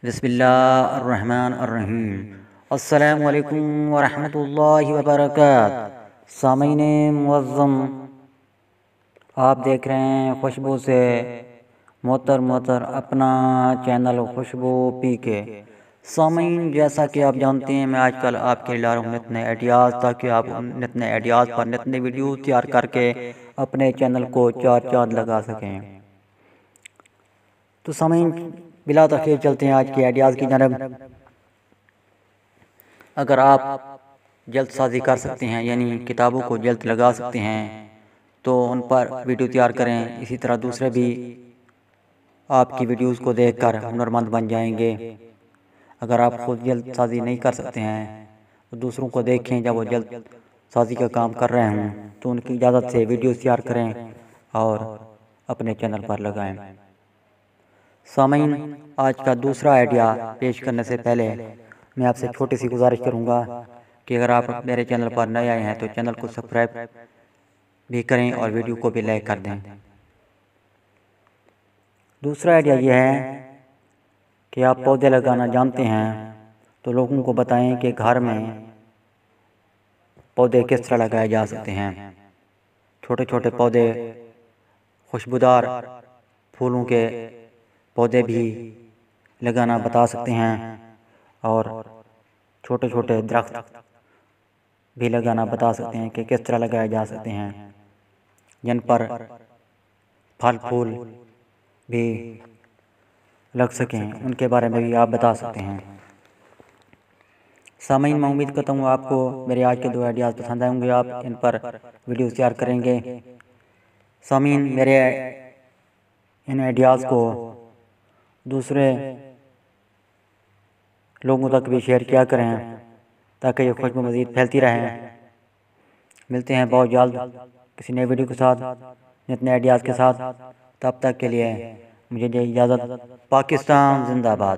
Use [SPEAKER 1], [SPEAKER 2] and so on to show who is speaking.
[SPEAKER 1] بسم اللہ الرحمن الرحیم۔ السلام علیکم ورحمۃ اللہ وبرکاتہ۔ سامعین معظم، آپ دیکھ رہے ہیں خوشبو سے معطر اپنا چینل خوشبو پی کے۔ سامعین، جیسا کہ آپ جانتے ہیں، میں آج کل آپ کے لا رہا ہوں نت نئے آئیڈیاز، تاکہ آپ نت نئے آئیڈیاز پر نت نئے ویڈیو تیار کر کے اپنے چینل کو چار چاند لگا سکیں۔ تو سامعین، بلا تاخیر چلتے ہیں آج کی آئیڈیاز کی جانب۔ اگر آپ جلد سازی کر سکتے ہیں، یعنی کتابوں کو جلد لگا سکتے ہیں، تو ان پر ویڈیو تیار کریں۔ اسی طرح دوسرے بھی آپ کی ویڈیوز کو دیکھ کر ہنرمند بن جائیں گے۔ اگر آپ خود جلد سازی نہیں کر سکتے ہیں تو دوسروں کو دیکھیں جب وہ جلد سازی کا کام کر رہے ہوں، تو ان کی اجازت سے ویڈیوز تیار کریں اور اپنے چینل پر لگائیں۔ سامعین، آج کا دوسرا آئیڈیا پیش کرنے سے پہلے میں آپ سے چھوٹی سی گزارش کروں گا کہ اگر آپ میرے چینل پر نئے آئے ہیں تو چینل کو سبسکرائب بھی کریں اور ویڈیو کو بھی لائک کر دیں۔ دوسرا آئیڈیا یہ ہے کہ آپ پودے لگانا جانتے ہیں تو لوگوں کو بتائیں کہ گھر میں پودے کس طرح لگائے جا سکتے ہیں۔ چھوٹے چھوٹے پودے، خوشبودار پھولوں کے پودے بھی لگانا بتا سکتے ہیں، اور چھوٹے چھوٹے درخت بھی لگانا بتا سکتے ہیں کہ کس طرح لگائے جا سکتے ہیں، جن پر پھل پھول بھی لگ سکیں، ان کے بارے میں بھی آپ بتا سکتے ہیں۔ سامعین، میں امید کرتا ہوں آپ کو میرے آج کے دو آئیڈیاز پسند آئیں گے، آپ ان پر ویڈیوز تیار کریں گے۔ سامعین، میرے ان آئیڈیاز کو دوسرے لوگوں تک بھی شیئر کیا کریں تاکہ یہ خوشبو مزید پھیلتی رہیں۔ ملتے ہیں بہت جلد کسی نئے ویڈیو کے ساتھ، نئے آئیڈیاز کے ساتھ۔ تب تک کے لیے مجھے دے اجازت۔ پاکستان زندہ باد۔